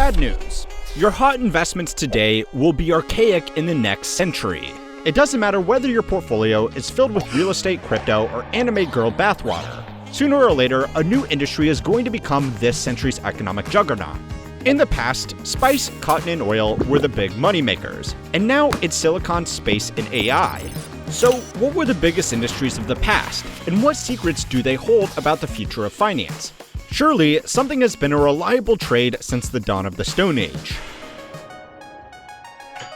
Bad news. Your hot investments today will be archaic in the next century. It doesn't matter whether your portfolio is filled with real estate, crypto, or anime girl bathwater. Sooner or later, a new industry is going to become this century's economic juggernaut. In the past, spice, cotton, and oil were the big moneymakers, and now it's silicon, space, and AI. So, what were the biggest industries of the past, and what secrets do they hold about the future of finance? Surely, something has been a reliable trade since the dawn of the Stone Age.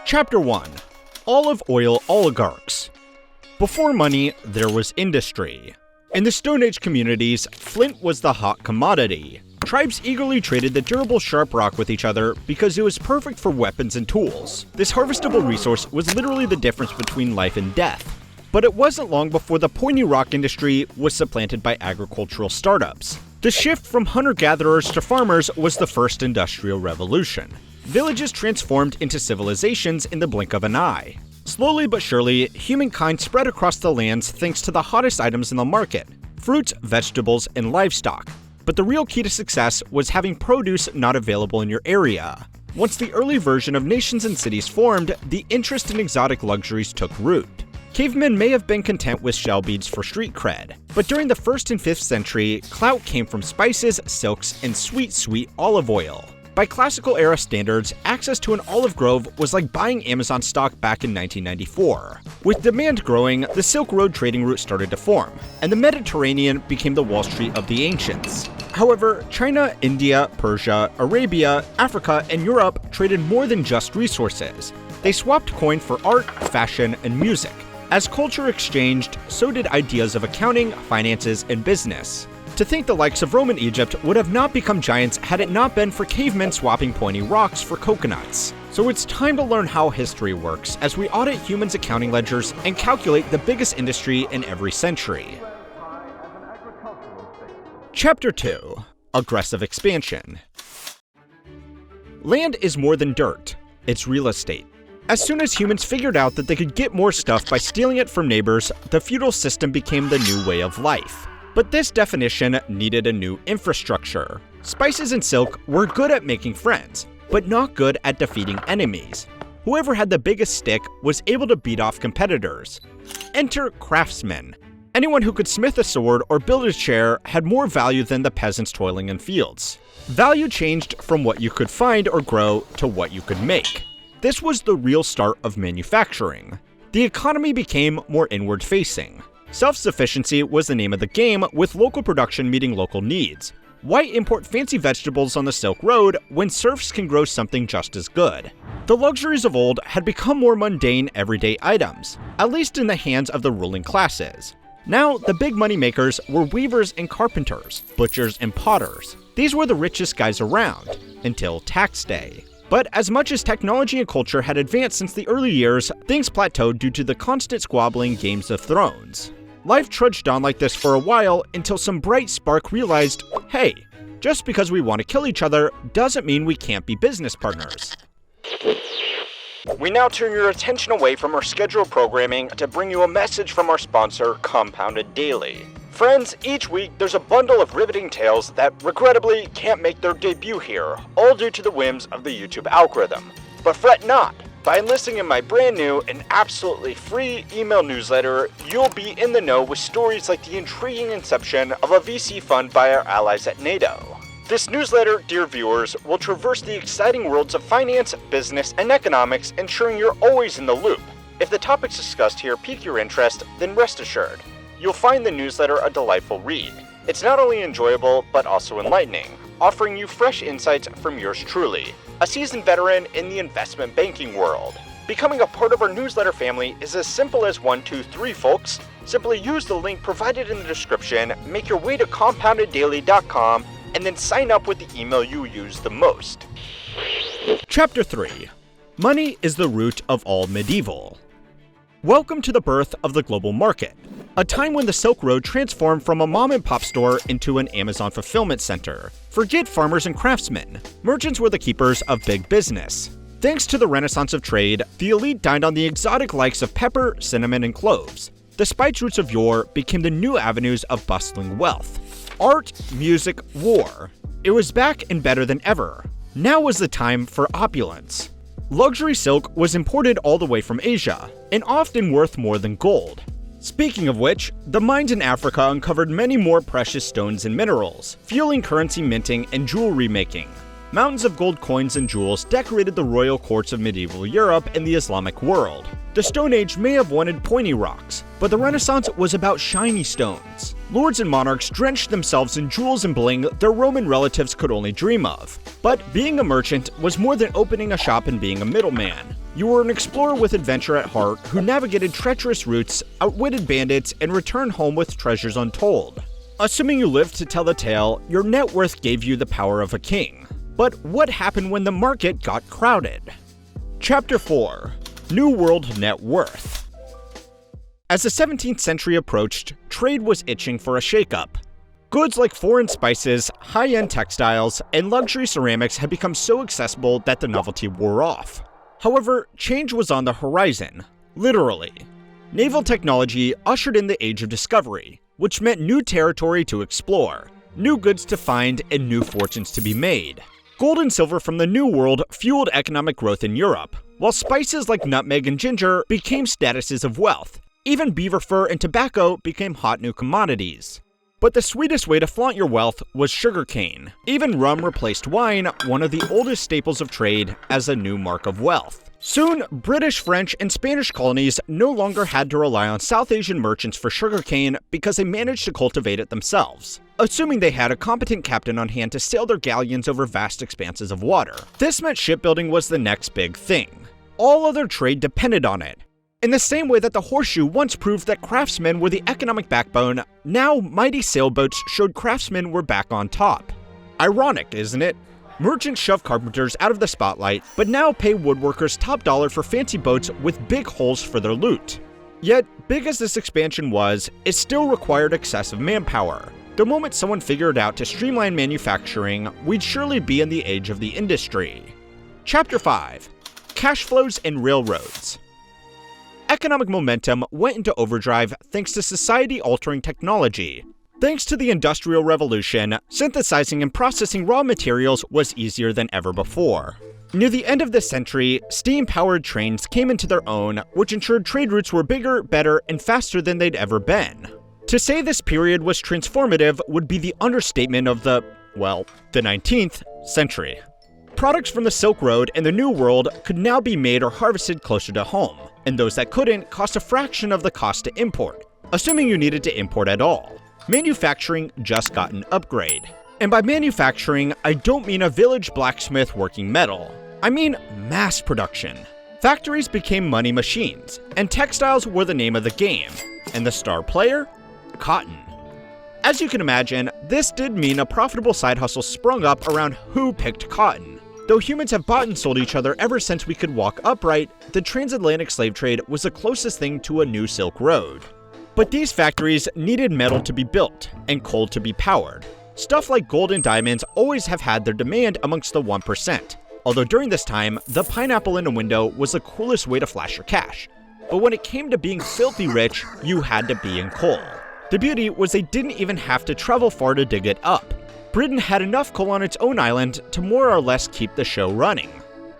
Chapter 1. Olive Oil Oligarchs. Before money, there was industry. In the Stone Age communities, flint was the hot commodity. Tribes eagerly traded the durable sharp rock with each other because it was perfect for weapons and tools. This harvestable resource was literally the difference between life and death. But it wasn't long before the pointy rock industry was supplanted by agricultural startups. The shift from hunter-gatherers to farmers was the first industrial revolution. Villages transformed into civilizations in the blink of an eye. Slowly but surely, humankind spread across the lands thanks to the hottest items in the market: fruits, vegetables, and livestock. But the real key to success was having produce not available in your area. Once the early version of nations and cities formed, the interest in exotic luxuries took root. Cavemen may have been content with shell beads for street cred, but during the 1st and 5th century, clout came from spices, silks, and sweet olive oil. By classical era standards, access to an olive grove was like buying Amazon stock back in 1994. With demand growing, the Silk Road trading route started to form, and the Mediterranean became the Wall Street of the ancients. However, China, India, Persia, Arabia, Africa, and Europe traded more than just resources. They swapped coin for art, fashion, and music. As culture exchanged, so did ideas of accounting, finances, and business. To think the likes of Roman Egypt would have not become giants had it not been for cavemen swapping pointy rocks for coconuts. So it's time to learn how history works as we audit humans' accounting ledgers and calculate the biggest industry in every century. Chapter 2. Aggressive Expansion. Land is more than dirt, it's real estate. As soon as humans figured out that they could get more stuff by stealing it from neighbors, the feudal system became the new way of life. But this definition needed a new infrastructure. Spices and silk were good at making friends, but not good at defeating enemies. Whoever had the biggest stick was able to beat off competitors. Enter craftsmen. Anyone who could smith a sword or build a chair had more value than the peasants toiling in fields. Value changed from what you could find or grow to what you could make. This was the real start of manufacturing. The economy became more inward-facing. Self-sufficiency was the name of the game, with local production meeting local needs. Why import fancy vegetables on the Silk Road when serfs can grow something just as good? The luxuries of old had become more mundane, everyday items, at least in the hands of the ruling classes. Now, the big money makers were weavers and carpenters, butchers and potters. These were the richest guys around, until tax day. But as much as technology and culture had advanced since the early years, things plateaued due to the constant squabbling Games of Thrones. Life trudged on like this for a while until some bright spark realized, hey, just because we want to kill each other doesn't mean we can't be business partners. We now turn your attention away from our scheduled programming to bring you a message from our sponsor, Compounded Daily. Friends, each week there's a bundle of riveting tales that regrettably can't make their debut here, all due to the whims of the YouTube algorithm. But fret not. By enlisting in my brand new and absolutely free email newsletter, you'll be in the know with stories like the intriguing inception of a VC fund by our allies at NATO. This newsletter, dear viewers, will traverse the exciting worlds of finance, business, and economics, ensuring you're always in the loop. If the topics discussed here pique your interest, then rest assured, you'll find the newsletter a delightful read. It's not only enjoyable, but also enlightening, offering you fresh insights from yours truly, a seasoned veteran in the investment banking world. Becoming a part of our newsletter family is as simple as 1, 2, 3, folks. Simply use the link provided in the description, make your way to compoundeddaily.com, and then sign up with the email you use the most. Chapter 3. Money is the root of all medieval. Welcome to the birth of the global market, a time when the Silk Road transformed from a mom-and-pop store into an Amazon fulfillment center. Forget farmers and craftsmen. Merchants were the keepers of big business. Thanks to the renaissance of trade, the elite dined on the exotic likes of pepper, cinnamon, and cloves. The spice routes of yore became the new avenues of bustling wealth. Art, music, war. It was back and better than ever. Now was the time for opulence. Luxury silk was imported all the way from Asia, and often worth more than gold. Speaking of which, the mines in Africa uncovered many more precious stones and minerals, fueling currency minting and jewelry making. Mountains of gold coins and jewels decorated the royal courts of medieval Europe and the Islamic world. The Stone Age may have wanted pointy rocks, but the Renaissance was about shiny stones. Lords and monarchs drenched themselves in jewels and bling their Roman relatives could only dream of. But being a merchant was more than opening a shop and being a middleman. You were an explorer with adventure at heart who navigated treacherous routes, outwitted bandits, and returned home with treasures untold. Assuming you lived to tell the tale, your net worth gave you the power of a king. But what happened when the market got crowded? Chapter 4. New World Net Worth. As the 17th century approached, trade was itching for a shakeup. Goods like foreign spices, high-end textiles, and luxury ceramics had become so accessible that the novelty wore off. However, change was on the horizon, literally. Naval technology ushered in the age of discovery, which meant new territory to explore, new goods to find, and new fortunes to be made. Gold and silver from the New World fueled economic growth in Europe, while spices like nutmeg and ginger became statuses of wealth. Even beaver fur and tobacco became hot new commodities. But the sweetest way to flaunt your wealth was sugarcane. Even rum replaced wine, one of the oldest staples of trade, as a new mark of wealth. Soon, British, French, and Spanish colonies no longer had to rely on South Asian merchants for sugarcane because they managed to cultivate it themselves, assuming they had a competent captain on hand to sail their galleons over vast expanses of water. This meant shipbuilding was the next big thing. All other trade depended on it. In the same way that the horseshoe once proved that craftsmen were the economic backbone, now mighty sailboats showed craftsmen were back on top. Ironic, isn't it? Merchants shove carpenters out of the spotlight, but now pay woodworkers top dollar for fancy boats with big holes for their loot. Yet, big as this expansion was, it still required excessive manpower. The moment someone figured out to streamline manufacturing, we'd surely be in the age of the industry. Chapter 5. Cash flows and railroads. Economic momentum went into overdrive thanks to society-altering technology. Thanks to the Industrial Revolution, synthesizing and processing raw materials was easier than ever before. Near the end of the century, steam-powered trains came into their own, which ensured trade routes were bigger, better, and faster than they'd ever been. To say this period was transformative would be the understatement of the 19th century. Products from the Silk Road and the New World could now be made or harvested closer to home, and those that couldn't cost a fraction of the cost to import, assuming you needed to import at all. Manufacturing just got an upgrade. And by manufacturing, I don't mean a village blacksmith working metal. I mean mass production. Factories became money machines, and textiles were the name of the game. And the star player? Cotton. As you can imagine, this did mean a profitable side hustle sprung up around who picked cotton. Though humans have bought and sold each other ever since we could walk upright, the transatlantic slave trade was the closest thing to a new Silk Road. But these factories needed metal to be built, and coal to be powered. Stuff like gold and diamonds always have had their demand amongst the 1%, although during this time, the pineapple in a window was the coolest way to flash your cash. But when it came to being filthy rich, you had to be in coal. The beauty was they didn't even have to travel far to dig it up. Britain had enough coal on its own island to more or less keep the show running.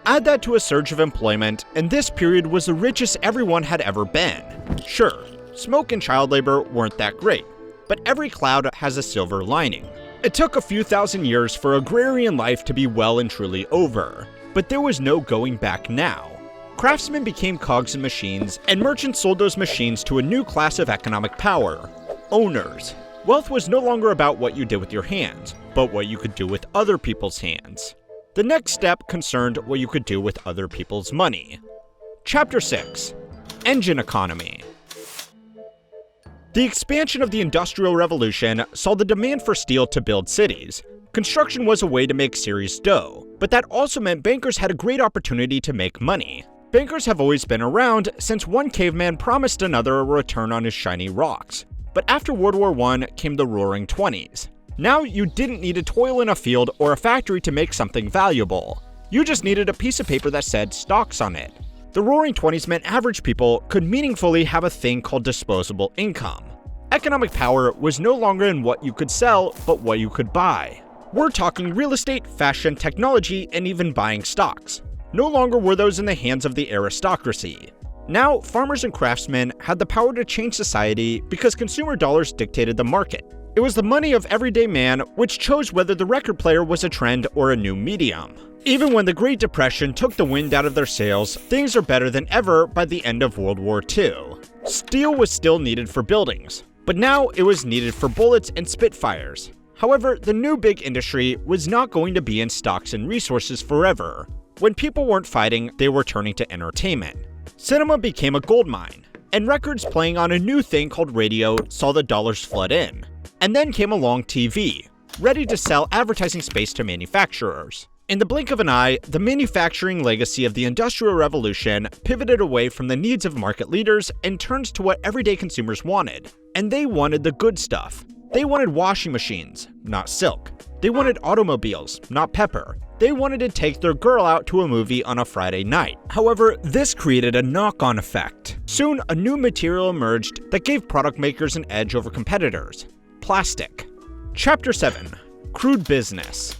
Add that to a surge of employment, and this period was the richest everyone had ever been. Sure, smoke and child labor weren't that great, but every cloud has a silver lining. It took a few thousand years for agrarian life to be well and truly over, but there was no going back now. Craftsmen became cogs in machines, and merchants sold those machines to a new class of economic power: owners. Wealth was no longer about what you did with your hands, but what you could do with other people's hands. The next step concerned what you could do with other people's money. Chapter 6. Engine Economy. The expansion of the Industrial Revolution saw the demand for steel to build cities. Construction was a way to make serious dough, but that also meant bankers had a great opportunity to make money. Bankers have always been around since one caveman promised another a return on his shiny rocks. But after World War I came the Roaring '20s. Now you didn't need to toil in a field or a factory to make something valuable. You just needed a piece of paper that said stocks on it. The Roaring '20s meant average people could meaningfully have a thing called disposable income. Economic power was no longer in what you could sell, but what you could buy. We're talking real estate, fashion, technology, and even buying stocks. No longer were those in the hands of the aristocracy. Now, farmers and craftsmen had the power to change society because consumer dollars dictated the market. It was the money of everyday man which chose whether the record player was a trend or a new medium. Even when the Great Depression took the wind out of their sails, things are better than ever by the end of World War II. Steel was still needed for buildings, but now it was needed for bullets and Spitfires. However, the new big industry was not going to be in stocks and resources forever. When people weren't fighting, they were turning to entertainment. Cinema became a goldmine, and records playing on a new thing called radio saw the dollars flood in. And then came along TV, ready to sell advertising space to manufacturers. In the blink of an eye, the manufacturing legacy of the Industrial Revolution pivoted away from the needs of market leaders and turned to what everyday consumers wanted. And they wanted the good stuff. They wanted washing machines, not silk. They wanted automobiles, not pepper. They wanted to take their girl out to a movie on a Friday night. However, this created a knock-on effect. Soon, a new material emerged that gave product makers an edge over competitors: plastic. Chapter 7: Crude Business.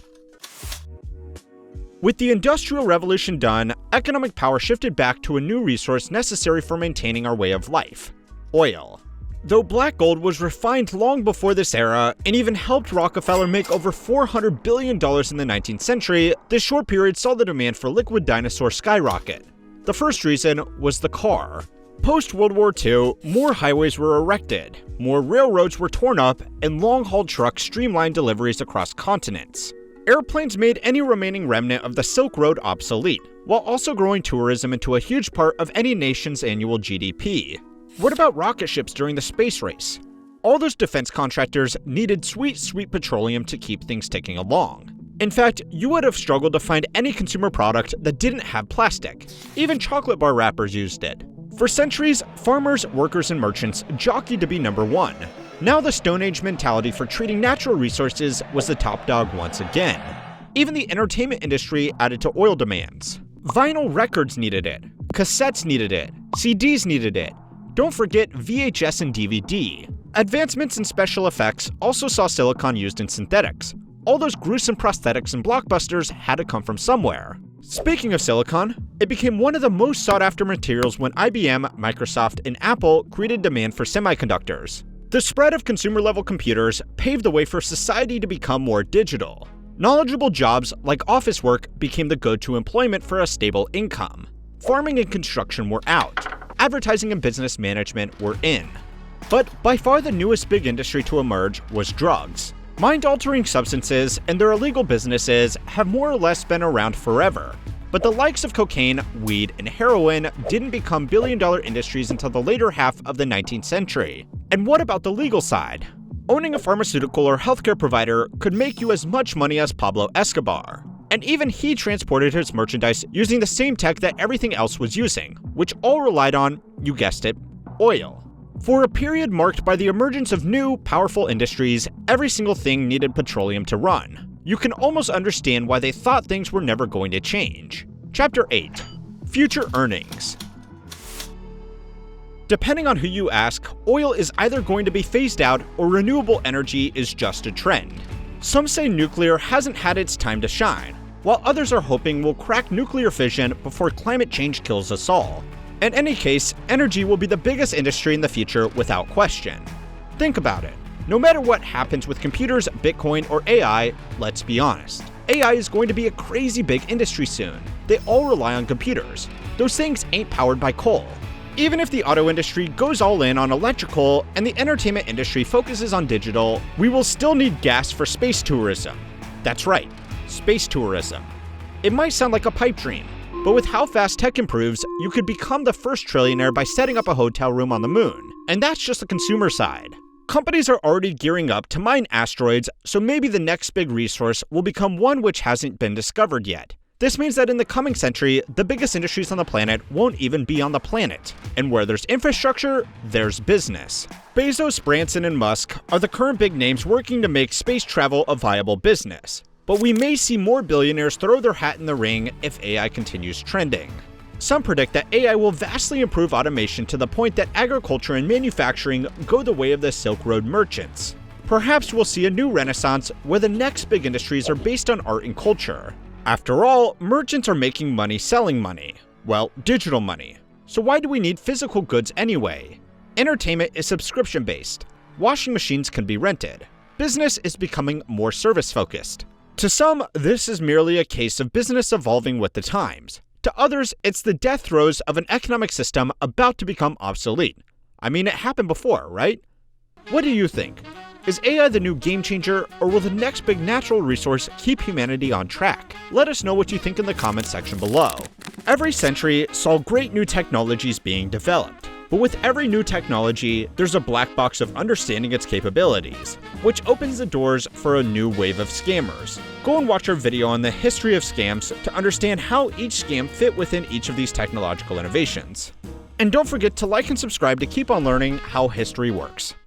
With the Industrial Revolution done, economic power shifted back to a new resource necessary for maintaining our way of life: oil. Though black gold was refined long before this era and even helped Rockefeller make over $400 billion in the 19th century, this short period saw the demand for liquid dinosaur skyrocket. The first reason was the car. Post-World War II, more highways were erected, more railroads were torn up, and long-haul trucks streamlined deliveries across continents. Airplanes made any remaining remnant of the Silk Road obsolete, while also growing tourism into a huge part of any nation's annual GDP. What about rocket ships during the space race? All those defense contractors needed sweet petroleum to keep things ticking along. In fact, you would have struggled to find any consumer product that didn't have plastic. Even chocolate bar wrappers used it. For centuries, farmers, workers, and merchants jockeyed to be number one. Now the Stone Age mentality for treating natural resources was the top dog once again. Even the entertainment industry added to oil demands. Vinyl records needed it. Cassettes needed it. CDs needed it. Don't forget VHS and DVD. Advancements in special effects also saw silicon used in synthetics. All those gruesome prosthetics and blockbusters had to come from somewhere. Speaking of silicon, it became one of the most sought-after materials when IBM, Microsoft, and Apple created demand for semiconductors. The spread of consumer-level computers paved the way for society to become more digital. Knowledgeable jobs like office work became the go-to employment for a stable income. Farming and construction were out. Advertising and business management were in. But by far the newest big industry to emerge was drugs. Mind-altering substances and their illegal businesses have more or less been around forever. But the likes of cocaine, weed, and heroin didn't become billion-dollar industries until the later half of the 19th century. And what about the legal side? Owning a pharmaceutical or healthcare provider could make you as much money as Pablo Escobar. And even he transported his merchandise using the same tech that everything else was using, which all relied on, you guessed it, oil. For a period marked by the emergence of new, powerful industries, every single thing needed petroleum to run. You can almost understand why they thought things were never going to change. Chapter 8: Future Earnings. Depending on who you ask, oil is either going to be phased out or renewable energy is just a trend. Some say nuclear hasn't had its time to shine, while others are hoping we'll crack nuclear fission before climate change kills us all. In any case, energy will be the biggest industry in the future without question. Think about it. No matter what happens with computers, Bitcoin, or AI, let's be honest. AI is going to be a crazy big industry soon. They all rely on computers. Those things ain't powered by coal. Even if the auto industry goes all in on electrical and the entertainment industry focuses on digital, we will still need gas for space tourism. That's right, space tourism. It might sound like a pipe dream, but with how fast tech improves, you could become the first trillionaire by setting up a hotel room on the moon. And that's just the consumer side. Companies are already gearing up to mine asteroids, so maybe the next big resource will become one which hasn't been discovered yet. This means that in the coming century, the biggest industries on the planet won't even be on the planet. And where there's infrastructure, there's business. Bezos, Branson, and Musk are the current big names working to make space travel a viable business. But we may see more billionaires throw their hat in the ring if AI continues trending. Some predict that AI will vastly improve automation to the point that agriculture and manufacturing go the way of the Silk Road merchants. Perhaps we'll see a new renaissance where the next big industries are based on art and culture. After all, merchants are making money selling money. Well, digital money. So why do we need physical goods anyway? Entertainment is subscription-based. Washing machines can be rented. Business is becoming more service-focused. To some, this is merely a case of business evolving with the times. To others, it's the death throes of an economic system about to become obsolete. I mean, it happened before, right? What do you think? Is AI the new game changer, or will the next big natural resource keep humanity on track? Let us know what you think in the comments section below. Every century saw great new technologies being developed, but with every new technology, there's a black box of understanding its capabilities, which opens the doors for a new wave of scammers. Go and watch our video on the history of scams to understand how each scam fit within each of these technological innovations. And don't forget to like and subscribe to keep on learning how history works.